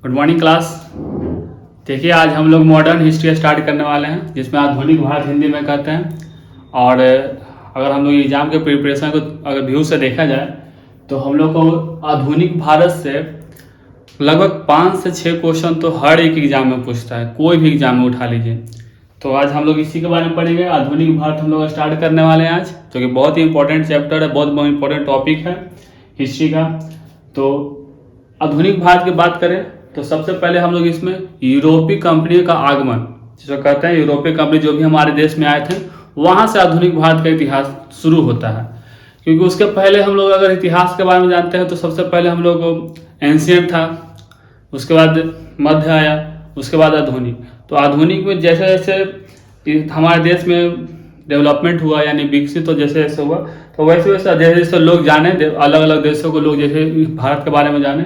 Good morning class. देखिए आज हम लोग मॉडर्न हिस्ट्री स्टार्ट करने वाले हैं जिसमें आधुनिक भारत हिंदी में कहते हैं। और अगर हम लोग एग्जाम के प्रिपरेशन को अगर व्यू से देखा जाए तो हम लोग को आधुनिक भारत से लगभग 5 से 6 क्वेश्चन तो हर एक एग्जाम में पूछता है, कोई भी एग्जाम में उठा लीजिए। तो आज हम लोग इसी के बारे में पढ़ेंगे। आधुनिक भारत हम लोग स्टार्ट करने वाले हैं आज, जो कि बहुत ही इंपॉर्टेंट चैप्टर है, बहुत इंपॉर्टेंट टॉपिक है हिस्ट्री का। तो आधुनिक भारत की बात करें तो सबसे पहले हम लोग इसमें यूरोपीय कंपनी का आगमन, जिसको कहते हैं यूरोपीय कंपनी जो भी हमारे देश में आए थे, वहाँ से आधुनिक भारत का इतिहास शुरू होता है। क्योंकि उसके पहले हम लोग अगर इतिहास के बारे में जानते हैं तो सबसे पहले हम लोग एंशियंट था, उसके बाद मध्य आया, उसके बाद आधुनिक। तो आधुनिक में जैसे जैसे हमारे देश में डेवलपमेंट हुआ यानी विकसित, तो जैसे जैसे हुआ तो वैसे वैसे जैसे जैसे लोग जाने, अलग अलग देशों को लोग जैसे भारत के बारे में जाने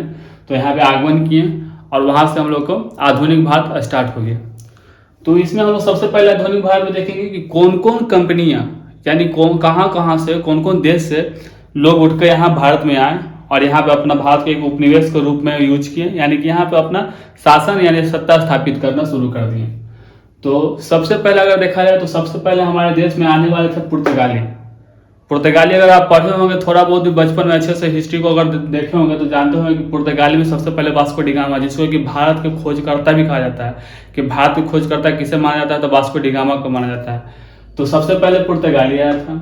तो यहाँ पे आगमन किए और वहाँ से हम लोग को आधुनिक भारत स्टार्ट हो गया। तो इसमें हम लोग सबसे पहले आधुनिक भारत में देखेंगे कि कौन कौन कंपनियाँ यानी कहाँ से कौन कौन देश से लोग उठ कर यहाँ भारत में आए और यहाँ पे अपना भारत के एक उपनिवेश के रूप में यूज किए, यानी कि यहाँ पे अपना शासन यानी सत्ता स्थापित करना शुरू कर दिए। तो सबसे पहले अगर देखा जाए तो सबसे पहले हमारे देश में आने वाले थे पुर्तगाली। अगर आप पढ़े होंगे थोड़ा बहुत भी बचपन में अच्छे से हिस्ट्री को अगर देखे होंगे तो जानते होंगे कि पुर्तगाली में सबसे पहले वास्को डी गामा, जिसको कि भारत के खोजकर्ता भी कहा जाता है, कि भारत के खोजकर्ता किसे माना जाता है तो वास्को डी गामा को माना जाता है। तो सबसे पहले पुर्तगाली आया था,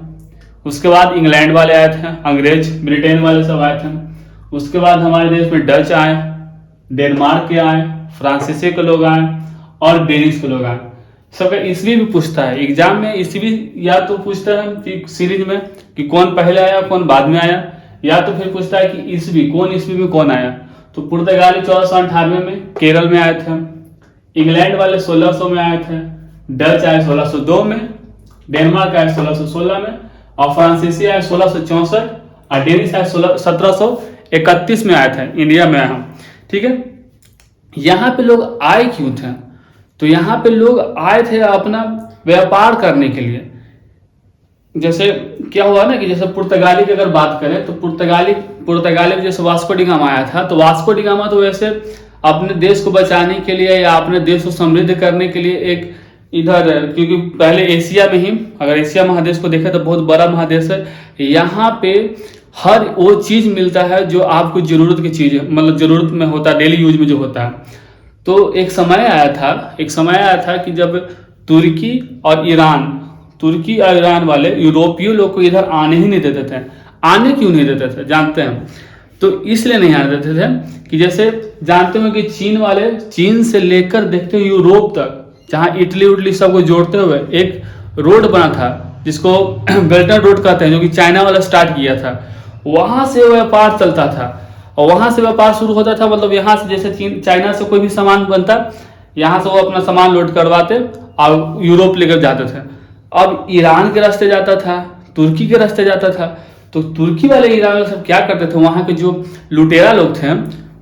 उसके बाद इंग्लैंड वाले आए थे, अंग्रेज ब्रिटेन वाले सब आए थे। उसके बाद हमारे देश में डच आए, डेनमार्क के आए, फ्रांसीसी के लोग आए और डेनिश के लोग आए। सबका ईस्वी भी पूछता है एग्जाम में, ईस्वी या तो पूछता है सीरीज में कि कौन पहले आया कौन बाद में आया, या तो फिर पूछता है कि ईस्वी में कौन आया। तो पुर्तगाली 1498 में केरल में आए थे, इंग्लैंड वाले 1600 में आए थे, डच आए 1602 में, डेनमार्क आए 1616 में और फ्रांसीसी आए 1664 और डेनिश आए 1731 में आए थे इंडिया में हम। ठीक है, यहाँ पे लोग आए क्यों थे? तो यहाँ पे लोग आए थे अपना व्यापार करने के लिए। जैसे क्या हुआ ना कि जैसे पुर्तगाली की अगर बात करें तो पुर्तगाली में जैसे वास्को डी गामा आया था, तो वास्को डी गामा तो वैसे अपने देश को बचाने के लिए या अपने देश को समृद्ध करने के लिए एक इधर, क्योंकि पहले एशिया में ही, अगर एशिया महादेश को देखें तो बहुत बड़ा महादेश है, यहाँ पे हर वो चीज मिलता है जो आपको जरूरत की चीज है, मतलब जरूरत में होता है, डेली यूज में जो होता है। तो एक समय आया था कि जब तुर्की और ईरान वाले यूरोपीय लोग को इधर आने ही नहीं देते थे। आने क्यों नहीं देते थे जानते हैं? तो इसलिए नहीं आने देते थे कि जैसे जानते हो कि चीन से लेकर देखते हो यूरोप तक, जहाँ इटली उटली सबको जोड़ते हुए एक रोड बना था जिसको बेल्टन रोड कहते हैं, जो कि चाइना वाला स्टार्ट किया था। वहां से व्यापार चलता था और वहां से व्यापार शुरू होता था। मतलब यहाँ से जैसे चाइना से कोई भी सामान बनता, यहाँ से वो अपना सामान लोड करवाते और यूरोप लेकर जाते थे। अब ईरान के रास्ते जाता था, तुर्की के रास्ते जाता था, तो तुर्की वाले ईरान वाले सब क्या करते थे, वहां के जो लुटेरा लोग थे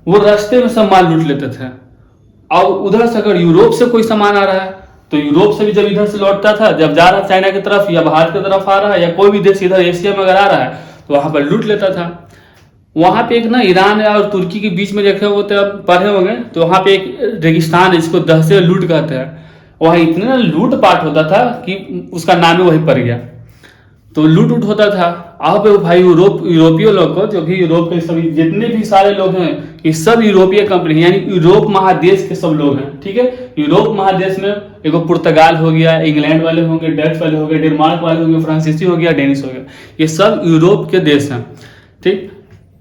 वो रास्ते में सब माल लूट लेते थे। और उधर से अगर यूरोप से कोई सामान आ रहा है तो यूरोप से भी जब इधर से लौटता था, जब जा रहा चाइना की तरफ या भारत की तरफ आ रहा है या कोई भी देश इधर एशिया में अगर आ रहा है तो वहां पर लूट लेता था। वहां पे एक ना ईरान और तुर्की के बीच में देखे होते आप पढ़े होंगे, तो वहां पे एक रेगिस्तान है जिसको दहशे लूट कहते हैं। वहां इतना लूट पाट होता था कि उसका नाम ही वही पड़ गया। तो लूट होता था। अब भाई यूरोपीय लोग को, जो भी यूरोप के सभी जितने भी सारे लोग हैं, ये सब यूरोपीय कंपनी यानी यूरोप महादेश के सब लोग हैं। ठीक है, यूरोप महादेश में एगो पुर्तगाल हो गया, इंग्लैंड वाले होंगे, डच वाले हो गए, डेनमार्क वाले होंगे, फ्रांसीसी हो गया, डेनिश हो गया, ये सब यूरोप के देश हैं। ठीक,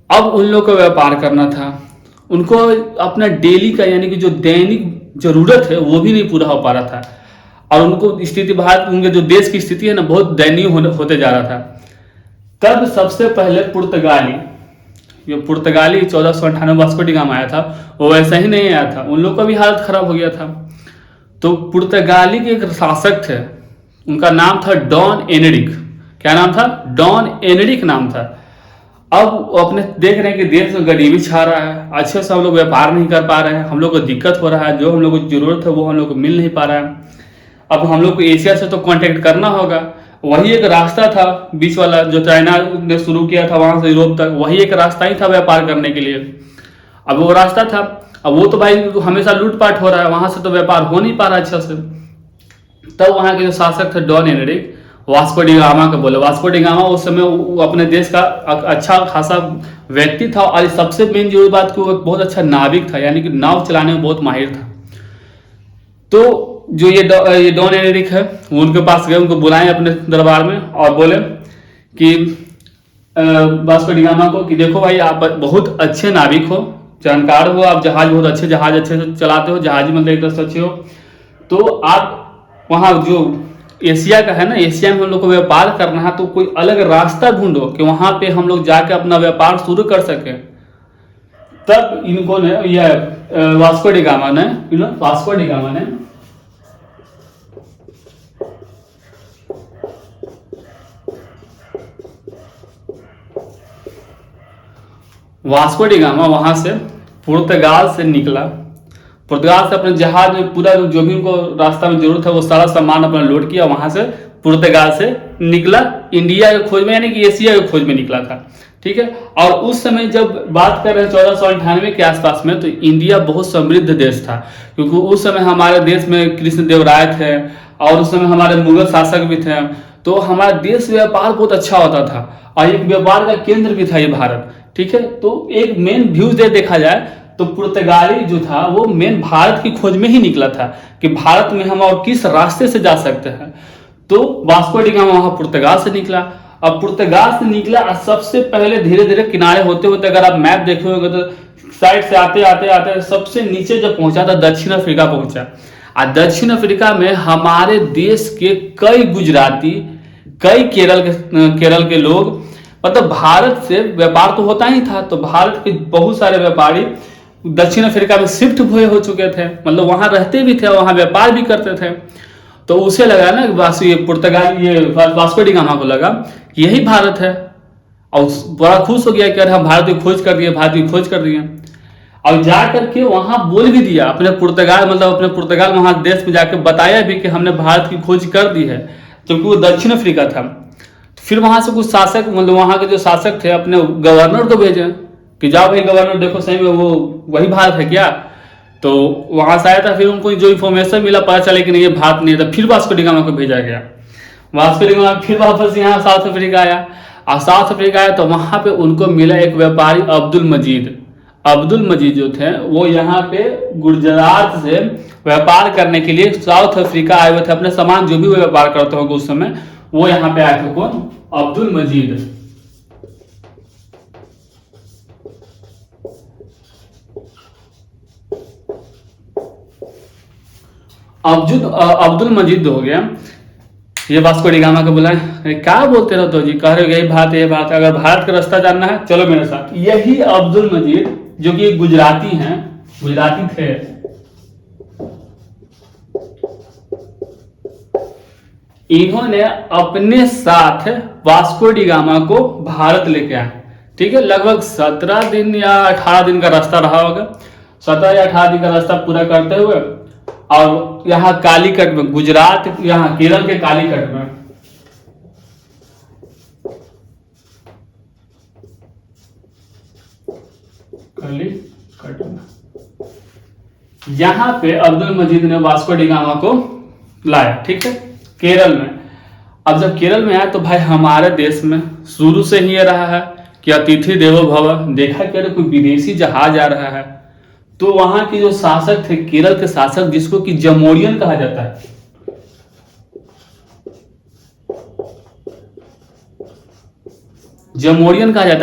अब उन लोग को व्यापार करना था, उनको अपना डेली का यानी कि जो दैनिक जरूरत है वो भी नहीं पूरा हो पा रहा था और उनको स्थिति भारत, उनके जो देश की स्थिति है ना बहुत दयनीय होते जा रहा था। तब सबसे पहले पुर्तगाली 1498 वास्को डी गामा आया था, वो वैसा ही नहीं आया था, उन लोग का भी हालत खराब हो गया था। तो पुर्तगाली के एक शासक थे, उनका नाम था डॉन एनरिक। क्या नाम था? डॉन एनरिक नाम था। अब अपने देख रहे हैं कि देश में गरीबी छा रहा है, अच्छे से हम लोग व्यापार नहीं कर पा रहे हैं, हम लोग को दिक्कत हो रहा है, जो हम लोग को जरूरत है वो हम लोग को मिल नहीं पा रहा है। अब हम लोग को एशिया से तो कांटेक्ट करना होगा, वही एक रास्ता था बीच वाला जो चाइना ने शुरू किया था वहां से यूरोप तक, वही एक रास्ता ही था व्यापार करने के लिए। अब वो रास्ता था, अब वो तो भाई हमेशा लूटपाट हो रहा है, वहां से तो व्यापार हो नहीं पा रहा अच्छा से। तब वहां के जो शासक थे Don Henrique, Vasco da Gama का बोले, वास्को डी गामा उस समय वो अपने देश का अच्छा खासा व्यक्ति था, और सबसे मेन जो बात कि वो एक बहुत अच्छा नाविक था, यानी कि नाव चलाने में बहुत माहिर था। तो जो ये डॉन हेनरिक है वो उनके पास गए, उनको बुलाए अपने दरबार में और बोले कि वास्को डी गामा को कि देखो भाई आप बहुत अच्छे नाविक हो, जानकार हो, आप जहाज बहुत अच्छे से चलाते हो, जहाज मतलब एक तरह से अच्छे हो, तो आप वहाँ जो एशिया का है ना, एशिया में हम लोग को व्यापार करना है, तो कोई अलग रास्ता ढूंढो कि वहां पे हम लोग जाके अपना व्यापार शुरू कर सके। तब इनको ने वास्को डी गामा ने वास्को डी गामा वहां से पुर्तगाल से निकला, पुर्तगाल से अपने जहाज में पूरा जो भी उनको रास्ता में जरूरत है वो सारा सामान अपना लोड किया, वहां से पुर्तगाल से निकला इंडिया के खोज में, यानी कि एशिया के खोज में निकला था। ठीक है, और उस समय जब बात कर रहे हैं 1498 के आसपास में, तो इंडिया बहुत समृद्ध देश था, क्योंकि उस समय हमारे देश में कृष्णदेवराय थे और उस समय हमारे मुगल शासक भी थे, तो हमारा देश व्यापार बहुत अच्छा होता था और एक व्यापार का केंद्र भी था ये भारत। ठीक है, तो एक मेन व्यूज दे देखा जाए तो पुर्तगाली जो था वो मेन भारत की खोज में ही निकला था कि भारत में हम और किस रास्ते से जा सकते हैं। तो वास्को डी गामा वहां पुर्तगाल से निकला, अब पुर्तगाल से निकला और सबसे पहले धीरे धीरे किनारे होते होते अगर आप मैप देखे होंगे तो साइड से आते आते आते सबसे नीचे जब पहुंचा था दक्षिण अफ्रीका पहुंचा, और दक्षिण अफ्रीका में हमारे देश के कई गुजराती, कई केरल के लोग, मतलब भारत से व्यापार तो होता ही था, तो भारत के बहुत सारे व्यापारी दक्षिण अफ्रीका में शिफ्ट हुए हो चुके थे, मतलब वहां रहते भी थे, वहां व्यापार भी करते थे। तो उसे लगा ना वास्को डी गामा को लगा कि यही भारत है, और बड़ा खुश हो गया कि अरे हम भारत की खोज कर दिए। और जा करके वहां बोल भी दिया अपने पुर्तगाल वहां देश में जाकर बताया भी कि हमने भारत की खोज कर दी है, क्योंकि वो दक्षिण अफ्रीका था। फिर वहां से कुछ शासक, मतलब वहां के जो शासक थे, अपने गवर्नर को भेजे कि जाओ भाई गवर्नर देखो सही में वो वही भारत है क्या। तो वहां से आया था, फिर उनको जो इन्फॉर्मेशन मिला पता चला कि नहीं ये भारत नहीं था, फिर वास्को डी गामा को भेजा गया। वास्को डी गामा फिर वापस यहाँ साउथ अफ्रीका आया, और साउथ अफ्रीका आया तो वहां पे उनको मिला एक व्यापारी अब्दुल मजीद जो थे वो यहाँ पे गुजरात से व्यापार करने के लिए साउथ अफ्रीका आए हुए थे, अपने सामान जो भी वो व्यापार करते होंगे उस समय वो यहाँ पे आए थे। कौन? अब्दुल मजीद। अब्दुल मजीद हो गया, ये वास्को डी गामा को बुलाए, क्या बोलते रहो तो जी, कह रहे हो यही बात है, ये बात है, अगर भारत का रास्ता जानना है चलो मेरे साथ। यही अब्दुल मजीद जो कि गुजराती थे, इन्होंने अपने साथ वास्को डी गामा को भारत लेके आए। ठीक है, लगभग 17 दिन या 18 दिन का रास्ता रहा होगा, 17 या 18 दिन का रास्ता पूरा करते हुए, और यहाँ कालीकट में, गुजरात यहाँ केरल के कालीकट में यहाँ पे अब्दुल मजीद ने वास्को डी गामा को लाया। ठीक है, केरल में। अब जब केरल में आया तो भाई हमारे देश में शुरू से ही ये रहा है कि अतिथि देवो भव, देखा कि अरे कोई विदेशी जहाज आ रहा है, तो वहां के जो शासक थे, केरल के शासक, जिसको कि जमोरियन कहा जाता है,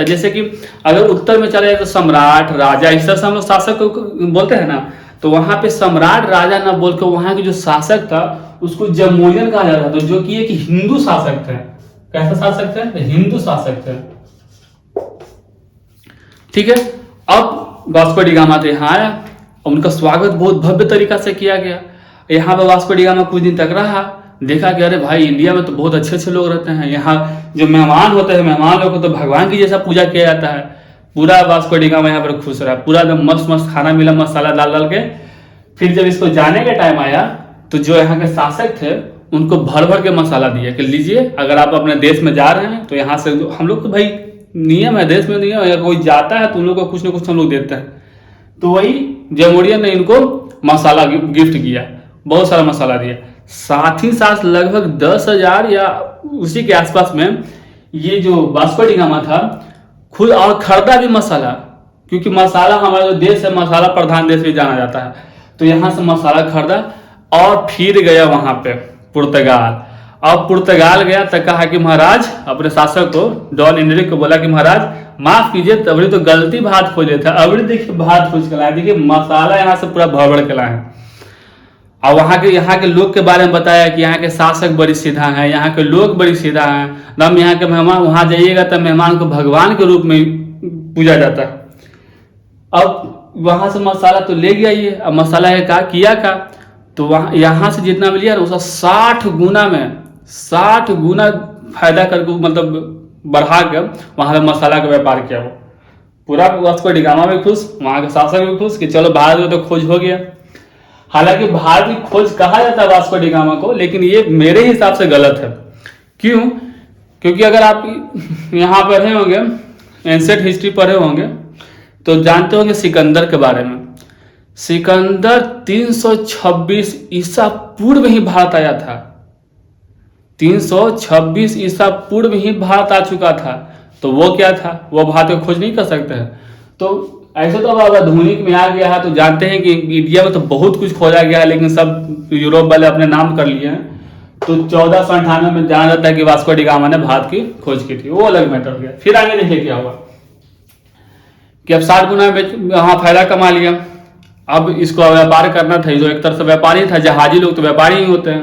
जैसे कि अगर उत्तर में चले जाए तो सम्राट, राजा, इस तरह से हम लोग शासक को बोलते हैं ना, तो वहां पे सम्राट राजा ना बोल के वहां के जो शासक था उसको जमोरियन कहा जाता था, जो कि एक हिंदू शासक थे। कैसा शासक थे? हिंदू शासक थे। ठीक है, अब वास्को डी गामा तो यहाँ आया, उनका स्वागत बहुत भव्य तरीका से किया गया। यहाँ पे वास्को डी गामा कुछ दिन तक रहा, देखा कि अरे भाई इंडिया में तो बहुत अच्छे अच्छे लोग रहते हैं, यहाँ जो मेहमान होते हैं, मेहमान लोगों को तो भगवान की जैसा पूजा किया जाता है। पूरा वास्को डी गामा यहाँ पर खुश रहा, पूरा एकदम मस्त मस्त खाना मिला, मसाला डाल डाल के। फिर जब इसको जाने का टाइम आया तो जो यहाँ के शासक थे उनको भर भर के मसाला दिया कि लीजिए, अगर आप अपने देश में जा रहे हैं तो यहाँ से हम लोग तो भाई नियम है, देश में नियम है, अगर कोई जाता है तो उन लोग को कुछ ना कुछ हम लोग देते हैं। तो वही जैमोरियन ने इनको मसाला गिफ्ट किया, बहुत सारा मसाला दिया। साथ ही साथ लगभग 10,000 या उसी के आसपास में ये जो वास्को डी गामा था खुद और खरीदा भी मसाला, क्योंकि मसाला हमारा जो देश है मसाला प्रधान देश भी जाना जाता है, तो यहाँ से मसाला खरीदा और फिर गया वहां पे पुर्तगाल। अब पुर्तगाल गया तो कहा कि महाराज, अपने शासक को डॉन एनरिक को बोला कि महाराज माफ कीजिए, तबड़ी तो गलती भात खोजे था, अबड़ी देखिए भात खोज के लाए, देखिए मसाला यहाँ से पूरा भरभर के लाए। और यहाँ के लोग के बारे में बताया कि यहाँ के शासक बड़ी सीधा है, यहाँ के लोग बड़ी सीधा है, हम यहाँ के मेहमान, वहां जाइएगा तो मेहमान को भगवान के रूप में पूजा जाता है। अब वहां से मसाला तो ले गया ये, अब मसाला का किया का, तो वहां यहाँ से जितना भी लिया उसका 60 गुना फायदा करके, मतलब बढ़ा के वहां पे मसाला का व्यापार किया। वो पूरा वास्को डी गामा भी खुश, वहां के शासक भी खुश कि चलो भारत में तो खोज हो गया। हालांकि भारत की खोज कहा जाता है वास्को डी गामा को, लेकिन ये मेरे हिसाब से गलत है। क्यों? क्योंकि अगर आप यहाँ पढ़े होंगे, एंशिएंट हिस्ट्री पढ़े होंगे, तो जानते होंगे सिकंदर के बारे में। सिकंदर 326 ईसा पूर्व ही भारत आया था, 326 ईसा पूर्व ही भारत आ चुका था। तो वो क्या था, वो भारत को खोज नहीं कर सकते हैं। तो ऐसे तो अब आधुनिक में आ गया है, तो जानते हैं कि इंडिया में तो बहुत कुछ खोजा गया है, लेकिन सब यूरोप वाले अपने नाम कर लिए हैं। तो 1498 में जाना जाता है कि वास्को डी गामा ने भारत की खोज की थी, वो अलग मैटर हो गया। फिर आगे देखिए क्या हुआ कि अब 60 गुना वहां फायदा कमा लिया। अब इसको व्यापार करना था, जो एक तरह से व्यापारी था, जहाजी लोग तो व्यापारी ही होते हैं।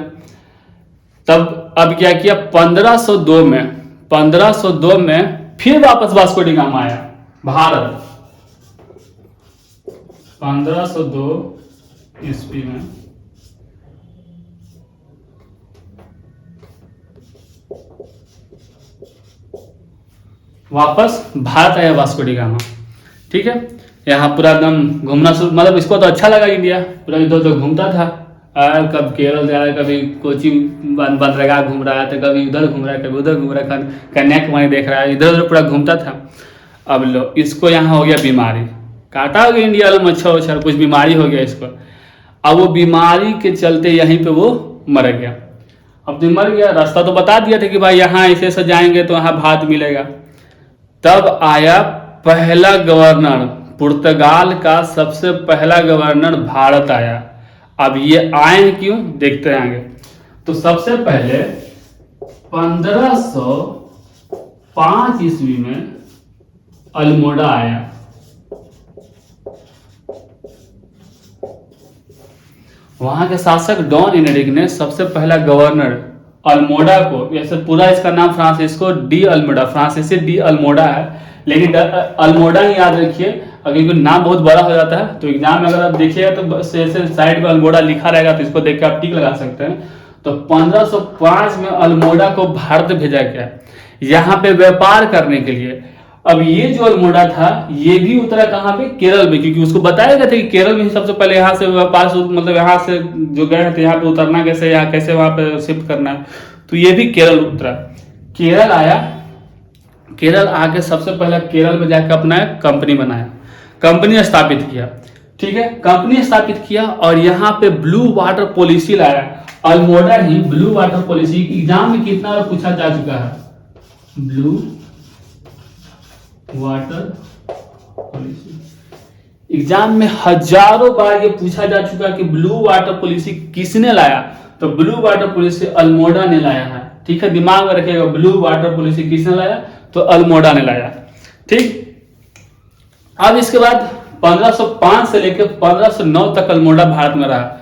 तब अब क्या किया, 1502 में फिर वापस वास्को डी गामा आया भारत। 1502 ईस्वी में वापस भारत आया वास्को डी गामा। ठीक है, यहाँ पूरा एकदम घूमना शुरू, मतलब इसको तो अच्छा लगा इंडिया, पूरा इधर उधर घूमता था। कब केरल जा रहा है, कभी कोची बंदरगाह घूम रहा है, तो कभी उधर घूम रहा है, कभी उधर घूम रहा है, कन्याकुमारी देख रहा है, इधर उधर पूरा घूमता था। अब लो, इसको यहाँ हो गया बीमारी, काटा हो गया इंडिया में मच्छर वच्छर, कुछ बीमारी हो गया इसको। अब वो बीमारी के चलते यहीं पे वो मर गया। अब जो मर गया, रास्ता तो बता दिया था कि भाई यहाँ ऐसे ऐसे जाएंगे तो यहाँ भात मिलेगा। तब आया पहला गवर्नर, पुर्तगाल का सबसे पहला गवर्नर भारत आया। अब ये आए क्यों, देखते हैं आगे। तो सबसे पहले 1505 ईस्वी में अल्मोड़ा आया। वहां के शासक डॉन एनरिक ने सबसे पहला गवर्नर अल्मोड़ा को, वैसे पूरा इसका नाम फ्रांसिस्को डी अल्मोड़ा, फ्रांसीसी डी अल्मोड़ा है, लेकिन अल्मोड़ा ही याद रखिए। अगर नाम बहुत बड़ा हो जाता है तो एग्जाम में अगर आप देखिएगा तो ऐसे साइड में अल्मोड़ा लिखा रहेगा, तो इसको देख के आप टिक लगा सकते हैं। तो 1505 में अल्मोड़ा को भारत भेजा गया यहाँ पे व्यापार करने के लिए। अब ये जो अल्मोड़ा था ये भी उतरा कहाँ पे, केरल में, क्योंकि उसको बताया गया था कि केरल में ही सबसे पहले यहाँ से व्यापार, मतलब यहाँ से जो गए थे यहाँ पे उतरना कैसे, यहाँ कैसे वहां पे शिफ्ट करना है। तो ये भी केरल उतरा, केरल आया। केरल आके सबसे पहले केरल में जाकर अपना कंपनी बनाया, कंपनी स्थापित किया। ठीक है, कंपनी स्थापित किया और यहाँ पे ब्लू वाटर पॉलिसी लाया। अल्मोड़ा ही ब्लू वाटर पॉलिसी एग्जाम में कितना बार पूछा जा चुका है, ब्लू वाटर पॉलिसी एग्जाम में हजारों बार ये पूछा जा चुका कि ब्लू वाटर पॉलिसी किसने लाया। तो ब्लू वाटर पॉलिसी अल्मोड़ा ने लाया है। ठीक है, दिमाग में रखिएगा, ब्लू वाटर पॉलिसी किसने लाया, तो अल्मोड़ा ने लाया। ठीक, अब इसके बाद 1505 से लेकर 1509 तक अल्मोड़ा भारत में रहा।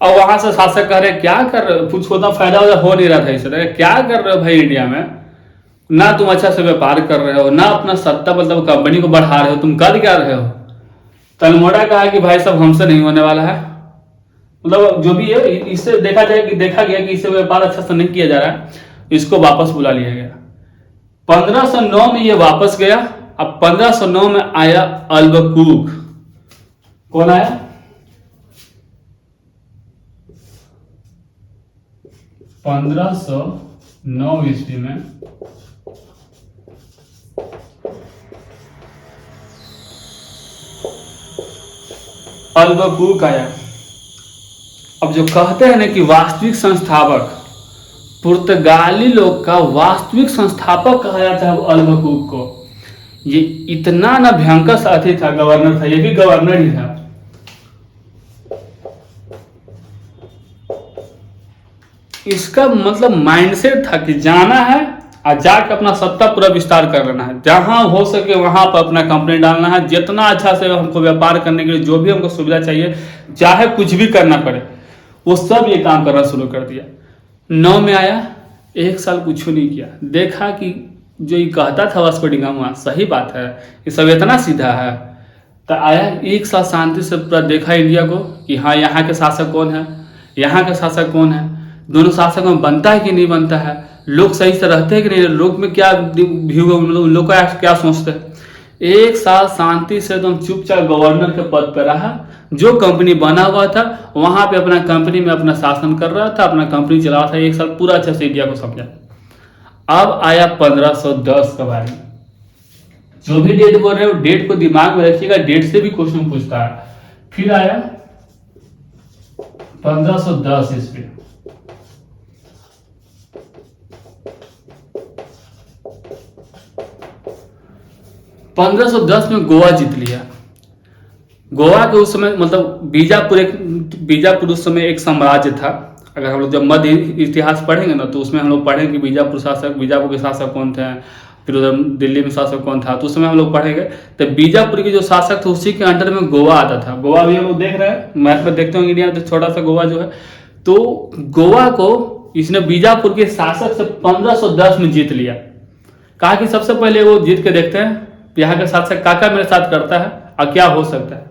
अब वहां से शासक कह रहे क्या कर रहे हो, कुछ होता फायदा हो नहीं रहा था इससे, क्या कर रहे हो भाई इंडिया में, ना तुम अच्छा से व्यापार कर रहे हो, ना अपना सत्ता मतलब कंपनी को बढ़ा रहे हो, तुम कर क्या रहे हो। तो अल्मोड़ा कहा कि भाई सब हमसे नहीं होने वाला है, मतलब जो भी है इससे देखा गया कि इससे व्यापार अच्छा से नहीं किया जा रहा है, इसको वापस बुला लिया गया। 1509 में ये वापस गया। अब 1509 में आया अल्बुकुर्क। कौन आया, 1509 ईस्वी में अल्बुकर्क आया। अब जो कहते हैं ना कि वास्तविक संस्थापक, पुर्तगाली लोग का वास्तविक संस्थापक कहा जाता है अल्बुकर्क को। ये इतना ना भयंकर साथी था, गवर्नर था, ये भी गवर्नर ही था। इसका मतलब माइंडसेट था कि जाना है और जाकर अपना सत्ता पूरा विस्तार कर लेना है, जहां हो सके वहां पर अपना कंपनी डालना है, जितना अच्छा से हमको व्यापार करने के लिए जो भी हमको सुविधा चाहिए, चाहे कुछ भी करना पड़े, वो सब ये काम करना शुरू कर दिया। 9 में आया, 1 साल कुछ नहीं किया, देखा कि जो ये कहता था वास्को डी गामा सही बात है, ये सब इतना सीधा है। तो आया 1 साल शांति से पूरा देखा इंडिया को कि हाँ यहाँ के शासक कौन है, यहाँ का शासक कौन है, दोनों शासक में बनता है कि नहीं बनता है, लोग सही से रहते हैं कि नहीं, लोग में क्या व्यू है, उन लोग का क्या सोचते हैं। 1 साल शांति से एकदम चुपचाप गवर्नर के पद पर रहा, जो कंपनी बना हुआ था वहां पे अपना कंपनी में अपना शासन कर रहा था, अपना कंपनी चला रहा था। 1 साल पूरा अच्छे से इंडिया को समझा। अब आया 1510 का बारी। जो भी डेट बोल रहे हो डेट को दिमाग में रखिएगा, डेट से भी क्वेश्चन पूछता है। फिर आया 1510 ईस्वी। 1510 में गोवा जीत लिया। गोवा के उस समय मतलब बीजापुर उस समय एक साम्राज्य था। अगर हम लोग जब मध्य इतिहास पढ़ेंगे ना तो उसमें हम लोग पढ़ेंगे कि बीजापुर के शासक कौन थे, फिर उधर दिल्ली में शासक कौन था, तो उस समय हम लोग पढ़ेंगे। तो बीजापुर के जो शासक थे उसी के अंडर में गोवा आता था। गोवा भी हम लोग देख रहे हैं मैप में, देखते होंगे इंडिया में, तो छोटा सा गोवा जो है, तो गोवा को इसने बीजापुर के शासक से 1510 में जीत लिया। कहा कि सबसे पहले वो जीत के देखते हैं यहाँ का शासक काका मेरे साथ करता है और क्या हो सकता है।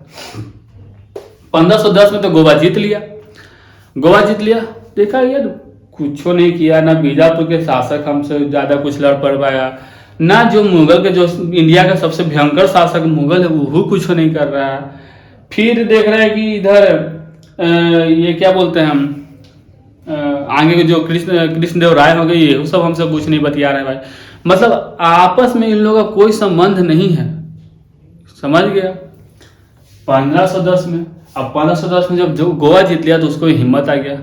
1510 में तो गोवा जीत लिया। देखा यार कुछ नहीं किया, ना बीजापुर के शासक हमसे ज्यादा कुछ लड़ पड़ पाया, ना जो मुगल के जो इंडिया का सबसे भयंकर शासक मुगल है वो कुछ नहीं कर रहा है। फिर देख रहे हैं कि इधर ये क्या बोलते हैं हम, आगे के जो कृष्णदेव राय हो गए, ये सब हमसे कुछ नहीं बतिया रहे भाई। मतलब आपस में इन लोगों का कोई संबंध नहीं है, समझ गया। 1510 में, अब 1510 में जब जो गोवा जीत लिया तो उसको हिम्मत आ गया।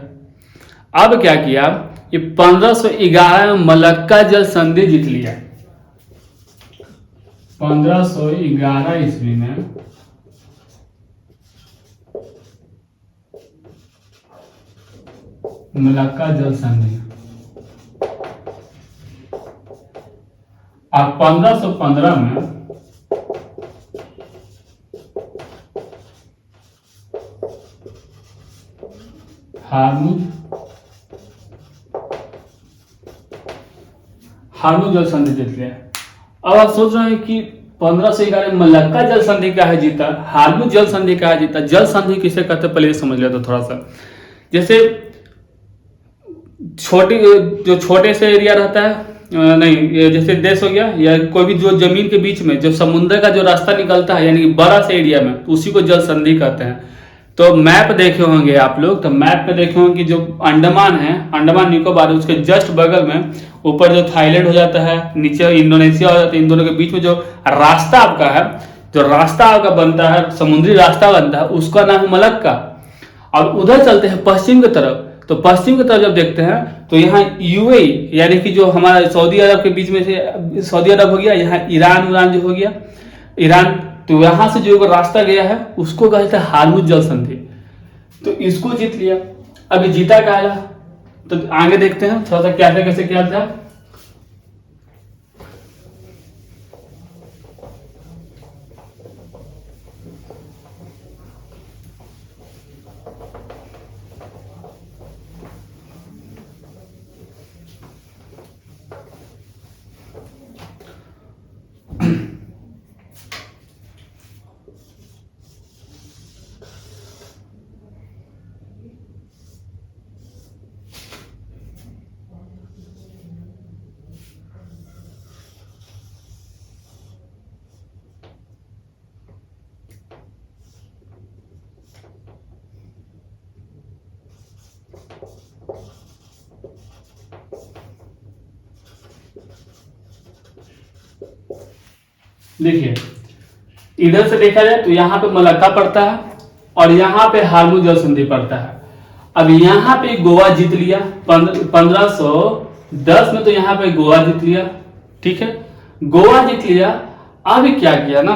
अब क्या किया, ये 1511 में मलक्का जल संधि जीत लिया। 1511 ईस्वी में मलक्का जल संधि। अब 1515 में हार्मुज जल संधि जीत लिया। अब आप सोच रहे हैं कि 1511 में मलक्का जल संधि क्या है जीता, हार्मुज जल संधि क्या है जीता। जल संधि किसे कहते हैं पहले समझ लिया तो थोड़ा सा, जैसे छोटे से एरिया रहता है, नहीं जैसे देश हो गया या कोई भी जो जमीन के बीच में जो समुद्र का जो रास्ता निकलता है, यानी कि बड़ा से एरिया में, तो उसी को जल संधि कहते हैं। तो मैप देखे होंगे आप लोग, तो मैप में देखे होंगे कि जो अंडमान है, अंडमान निकोबार, उसके जस्ट बगल में ऊपर जो थाईलैंड हो जाता है, नीचे इंडोनेशिया हो जाता है, इन दोनों के बीच में जो रास्ता आपका है, जो रास्ता आपका बनता है, समुद्री रास्ता बनता है, उसका नाम है मलक्का। और उधर चलते हैं पश्चिम की तरफ, तो पश्चिम की तरफ जब देखते हैं तो यहाँ यूएई यानी कि जो हमारा सऊदी अरब के बीच में से सऊदी अरब हो गया, यहाँ ईरान जो हो गया, ईरान, तो यहाँ से जो रास्ता गया है उसको कहते हैं हार्मुज जल संधि। तो इसको जीत लिया। अभी जीता क्या है, तो आगे देखते हैं थोड़ा सा कैसे क्या था। देखिए इधर से देखा जाए तो यहाँ पे मलक्का पड़ता है, और यहाँ पे हार्मोज जल संधि पड़ता है। अब यहाँ पे गोवा जीत लिया 1510 में, तो यहाँ पे गोवा जीत लिया, ठीक है, गोवा जीत लिया। अब क्या किया ना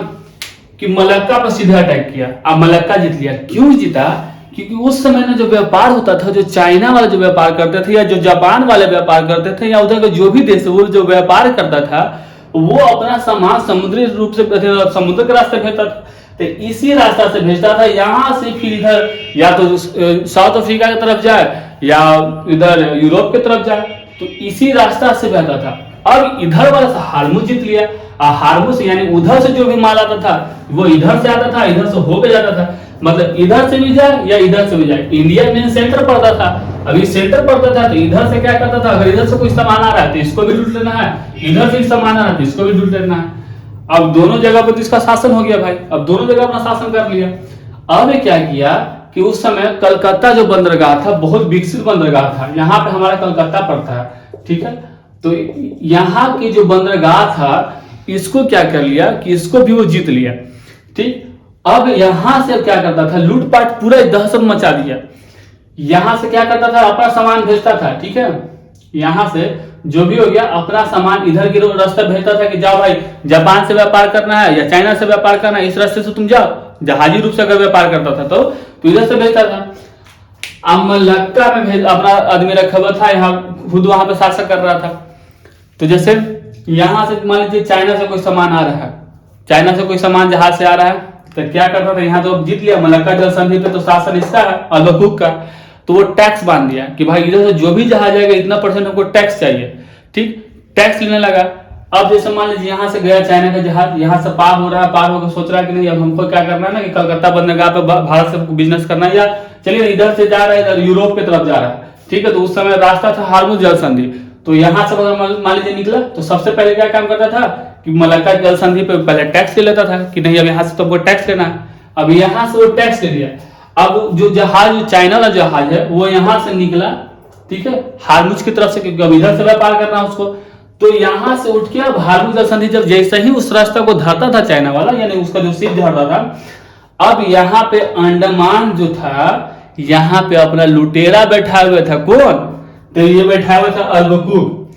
कि मलक्का पर सीधा अटैक किया। अब मलक्का जीत लिया। क्यों जीता? क्योंकि उस समय में जो व्यापार होता था, जो चाइना वाले जो व्यापार करते थे या जो जापान वाले व्यापार करते थे या उधर का जो भी देश वो जो व्यापार करता था, वो अपना सामान समुद्री रूप से समुद्र के रास्ते भेजता था। तो इसी रास्ता से भेजता था, यहाँ से फिर इधर या तो साउथ अफ्रीका की तरफ जाए या इधर यूरोप की तरफ जाए, तो इसी रास्ता से बहता था। अब इधर वाला हार्मुज जीत लिया। हार्मुज यानी उधर से जो भी माल आता था वो इधर से आता था, इधर से होके जाता था। मतलब इधर से भी जाए या इधर से भी जाए, इंडिया में सेंटर पड़ता था। अभी सेंटर पड़ता था तो इधर से क्या करता था, अगर इधर से कोई सामान आ रहा है तो इसको भी लूट लेना है, इधर से सामान आ रहा है तो इसको भी लूट लेना है। अब दोनों जगह पर तो इसका शासन हो गया भाई, अब दोनों जगह अपना शासन कर लिया। अब क्या किया कि उस समय कलकत्ता जो बंदरगाह था बहुत विकसित बंदरगाह था, यहाँ पे हमारा कलकत्ता पड़ता है, ठीक है। तो यहाँ की जो बंदरगाह था इसको क्या कर लिया कि इसको भी वो जीत लिया, ठीक। अब यहां से क्या करता था, लूटपाट पूरा दहशत मचा दिया। यहां से क्या करता था, अपना सामान भेजता था, ठीक है। यहां से जो भी हो गया अपना सामान इधर के रास्ते भेजता था कि जाओ भाई जापान से व्यापार करना है या चाइना से व्यापार करना है, इस रास्ते से तुम जाओ। जहाजी रूप से अगर व्यापार करता था तो इधर से भेजता था। अब मलक्का में भेज अपना आदमी रखा हुआ था, यहाँ खुद वहां पे शासन कर रहा था। तो जैसे यहां से मान लीजिए चाइना से कोई सामान आ रहा है, चाइना से कोई सामान जहाज से आ रहा है, तो क्या करता था, यहाँ तो जीत लिया मलक्का जल संधि पे तो शासन इसका है अल-बकूक का, तो वो टैक्स बांध दिया कि भाई इधर से जो भी जहाज आएगा इतना परसेंट हमको टैक्स चाहिए, ठीक। टैक्स लेने लगा। अब जैसे मान लीजिए यहाँ से गया चाइना का जहाज, यहाँ से पार हो रहा है, पार होकर सोच रहा है कि नहीं अब हमको क्या करना है ना कि कलकत्ता बंदरगाह पे भारत से बिजनेस करना है, या चलिए इधर से जा रहा है, इधर यूरोप की तरफ जा रहा है, ठीक है। तो उस समय रास्ता था हार्मुज जल संधि, तो यहाँ से मान लीजिए निकला तो सबसे पहले क्या काम करता था कि मलक्का जल संधि पे पहले टैक्स ले लेता था कि नहीं अब यहाँ से तुमको टैक्स लेना है। अब यहाँ से वो टैक्स ले लिया। अब जो जहाज जो चाइना वाला जहाज है वो यहाँ से निकला, ठीक है, हार्मुज की तरफ से, क्योंकि अब इधर से व्यापार करना है उसको। तो यहाँ से उठ के अब हार्मुज जल संधि जब जैसे ही उस रास्ता को धरता था चाइना वाला, यानी उसका जो सीट धरता था, अब यहाँ पे अंडमान जो था यहाँ पे अपना लुटेरा बैठा हुआ था। कौन? तो ये बैठा हुआ था अल-बकूक।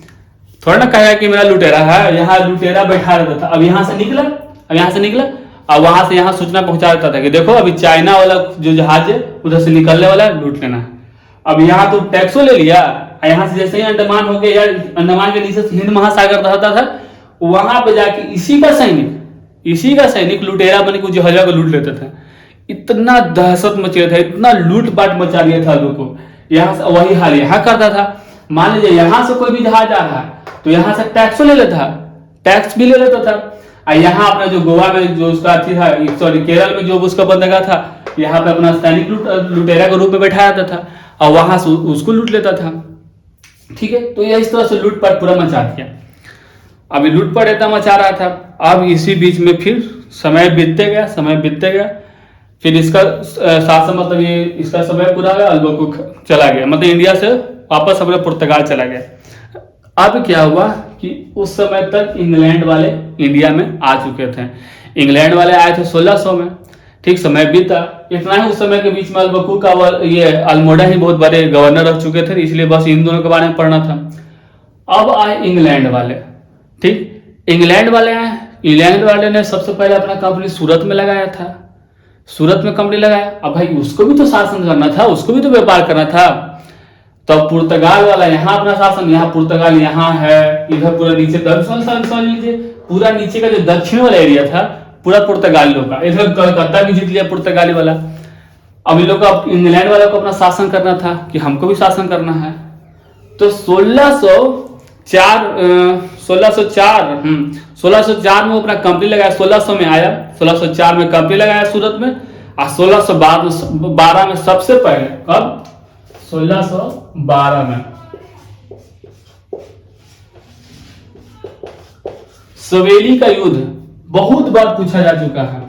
थोड़ा ना कहा कि मेरा लुटेरा है, यहाँ लुटेरा बैठा रहता था। अब यहाँ से निकला, अब वहां से यहाँ सूचना पहुंचा देता था कि देखो अभी चाइना वाला जो जहाज है उधर से निकलने वाला है, लूट लेना है। अब यहाँ तो टैक्सो ले लिया, यहाँ से जैसे ही अंडमान हो गया, अंडमान के नीचे से हिंद महासागर रहता था, वहां पे जाके इसी का सैनिक लुटेरा बन के जहाजा को लूट लेते थे। इतना दहशत मचा था, इतना लूटपाट मचा दिया था लोगों को। यहाँ से वही हाल यहाँ करता था। मान लीजिए यहाँ से कोई भी जहाज आ रहा है तो यहाँ से टैक्सो ले लेता, टैक्स भी ले लेता था। यहाँ अपना जो गोवा में जो उसका अथी था, सॉरी केरल में जो उसका बंदरगाह था, यहाँ पे अपना सैनिक लुटेरा के रूप में बैठा जाता था और वहां से उसको लूट लेता था, ठीक है। तो यह इस तरह से लूटपाट पूरा मचा दिया। अभी लूटपाट इतना मचा रहा था। अब इसी बीच में फिर समय बीतते गया, फिर इसका शासन मतलब ये इसका समय पूरा गया, अल-बकूक चला गया, मतलब इंडिया से वापस अपने पुर्तगाल चला गया। अब क्या हुआ कि उस समय तक इंग्लैंड वाले इंडिया में आ चुके थे। इंग्लैंड वाले आए थे 1600 में, ठीक। समय बीता, इतना ही उस समय के बीच में अल-बकूक का ये अल्मोड़ा ही बहुत बड़े गवर्नर रह चुके थे, इसलिए बस इन दोनों के बारे में पढ़ना था। अब आए इंग्लैंड वाले, ठीक। इंग्लैंड वाले ने सबसे पहले अपना कंपनी सूरत में लगाया था, सूरत में कंपनी लगाया। अब भाई उसको भी तो शासन करना था, उसको भी तो व्यापार करना था। तो पुर्तगाल वाला यहाँ अपना शासन, यहाँ पुर्तगाल यहाँ है, इधर पूरा नीचे समझ लीजिए पूरा नीचे का जो दक्षिण वाला एरिया था पूरा पुर्तगाली लोग का, इधर कलकत्ता भी जीत लिया पुर्तगाली वाला। अब इन लोग को इंग्लैंड वाला को अपना शासन करना था कि हमको भी शासन करना है। तो 1604 में वो अपना कंपनी लगाया, 1600 में आया, 1604 में कंपनी लगाया सूरत में, और 1612 में सबसे पहले, कब? 1612 में सवेली का युद्ध बहुत बार पूछा जा चुका है।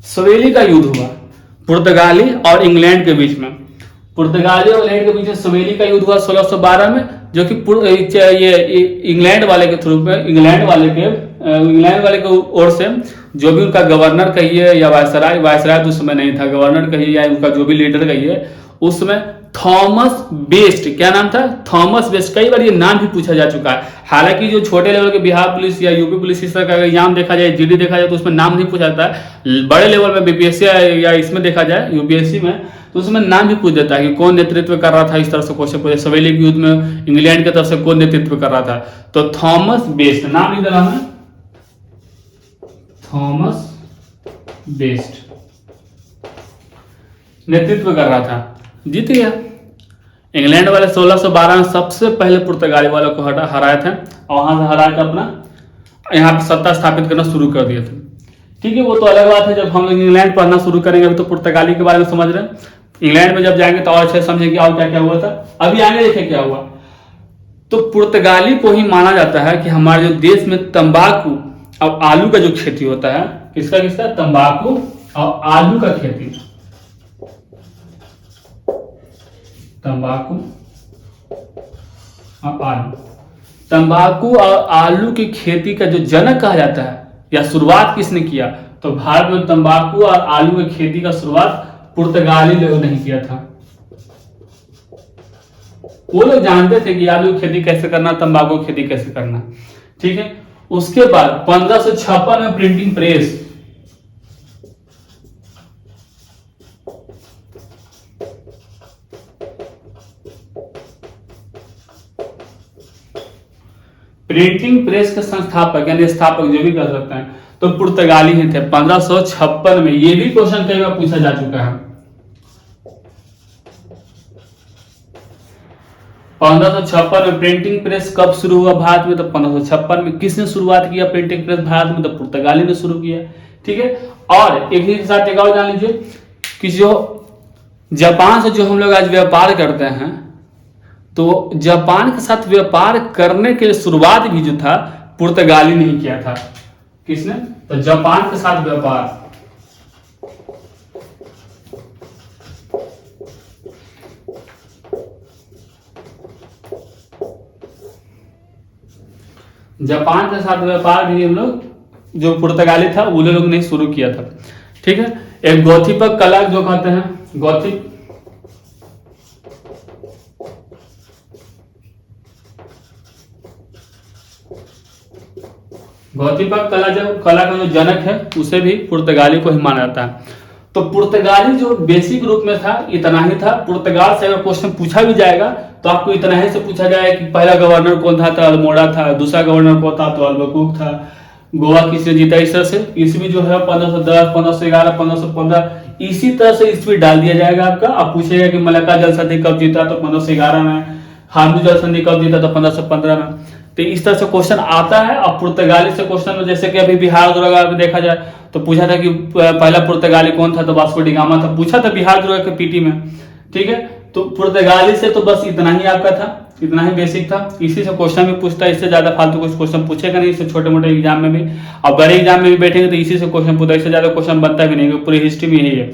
सवेली का युद्ध हुआ पुर्तगाली और इंग्लैंड के बीच में, पुर्तगाली और इंग्लैंड के बीच में सवेली का युद्ध हुआ 1612 में। जो कि ये इंग्लैंड वाले के थ्रू में, इंग्लैंड वाले के ओर से जो भी उनका गवर्नर कहिए या वायसराय तो उस समय नहीं था, गवर्नर कहिए या उनका जो भी लीडर कहिए, उसमें थॉमस बेस्ट, क्या नाम था, थॉमस बेस्ट। कई बार ये नाम भी पूछा जा चुका है। हालांकि जो छोटे लेवल के बिहार पुलिस या यूपी पुलिस इस तरह का एग्जाम देखा जाए, जीडी देखा जाए, तो उसमें नाम नहीं पूछा जाता है। बड़े लेवल में बीपीएससी या इसमें देखा जाए यूपीएससी में, तो उसमें नाम भी पूछ देता है कि कौन नेतृत्व कर रहा था, इस तरह से क्वेश्चन पूछे। सवेली के युद्ध में इंग्लैंड की तरफ से कौन नेतृत्व कर रहा था, तो थॉमस बेस्ट, नाम लिख देना है, थॉमस बेस्ट नेतृत्व कर रहा था, जीत गया। इंग्लैंड वाले 1612 में सबसे पहले पुर्तगाली वालों को हराए थे और वहां से हरा के अपना यहाँ पे सत्ता स्थापित करना शुरू कर दिए थे। ठीक है, वो तो अलग बात है। जब हम लोग इंग्लैंड पढ़ना शुरू करेंगे, अभी तो पुर्तगाली के बारे में समझ रहे हैं, इंग्लैंड में जब जाएंगे तो और अच्छे समझेंगे और क्या क्या हुआ था। अभी आगे देखें क्या हुआ। तो पुर्तगाली को ही माना जाता है कि हमारे जो देश में तंबाकू और आलू का जो खेती होता है, किसका, तंबाकू और आलू का खेती, तंबाकू और आलू की खेती का जो जनक कहा जाता है या शुरुआत किसने किया, तो भारत में तंबाकू और आलू की खेती का शुरुआत पुर्तगाली लोगों ने किया था। वो लोग जानते थे कि आलू की खेती कैसे करना, तंबाकू की खेती कैसे करना। ठीक है, उसके बाद 1556 में प्रिंटिंग प्रेस, प्रिंटिंग प्रेस के संस्थापक यानी स्थापक जो भी कर सकते हैं, तो पुर्तगाली ही थे 1556 में। ये भी क्वेश्चन कई बार पूछा जा चुका है। 1556 में प्रिंटिंग प्रेस कब शुरू हुआ भारत में, तो 1556 में। किसने शुरुआत किया प्रिंटिंग प्रेस भारत में, तो पुर्तगाली ने शुरू किया। ठीक है, और एक ही के साथ एक और जान लीजिए कि जो जापान से जो हम लोग आज व्यापार करते हैं, तो जापान के साथ व्यापार करने के लिए शुरुआत भी जो था पुर्तगाली ने ही किया था। किसने, तो जापान के साथ व्यापार, जापान के साथ व्यापार भी हम लोग जो पुर्तगाली था वो लोग ने शुरू किया था। ठीक है, एक गौथीपक कला जो कहते हैं, गौथीपक कला का जो जनक है उसे भी पुर्तगाली को ही माना जाता है। तो पुर्तगाली जो बेसिक रूप में था इतना ही था। पुर्तगाल से अगर क्वेश्चन पूछा भी जाएगा तो आपको इतना ही से पूछा जाएगा कि पहला गवर्नर कौन था, तो अल्मोड़ा था, दूसरा गवर्नर कौन था, तो अल्बुकर्क था, गोवा किसने जीता, इस तरह से। ईस्वी जो है 1510, 1511, 1515, इसी तरह से ईस्वी डाल दिया जाएगा आपका। आप पूछेगा कि मलक्का जल संधि कब जीता, तो 1511 में, हामिद जल संधि कब जीता, तो 1515 में। तो इस तरह से क्वेश्चन आता है। और पुर्तगाली से क्वेश्चन में जैसे कि अभी बिहार दुर्गा देखा जाए तो पूछा था कि पहला पुर्तगाली कौन था, तो वास्को डी गामा था, पूछा था बिहार दुर्गा के पीटी में। ठीक है, तो पुर्तगाली से तो बस इतना ही आपका था, इतना ही बेसिक था। इसी से क्वेश्चन भी पूछता है, इससे ज्यादा फालतू कुछ क्वेश्चन पूछेगा नहीं, इससे छोटे मोटे एग्जाम में भी। और बड़े एग्जाम में भी बैठेंगे तो इसी से क्वेश्चन पूछता है, इससे ज्यादा क्वेश्चन बनता भी नहीं, पूरी हिस्ट्री में यही है।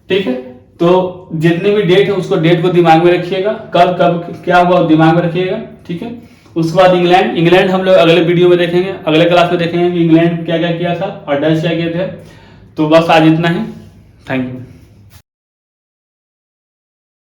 ठीक है, तो जितने भी डेट है उसको डेट को दिमाग में रखिएगा, कब कब क्या हुआ दिमाग में रखिएगा। ठीक है, उसके बाद इंग्लैंड हम लोग अगले वीडियो में देखेंगे, अगले क्लास में देखेंगे कि इंग्लैंड क्या क्या किया था और डच क्या किए थे। तो बस आज इतना ही, थैंक यू।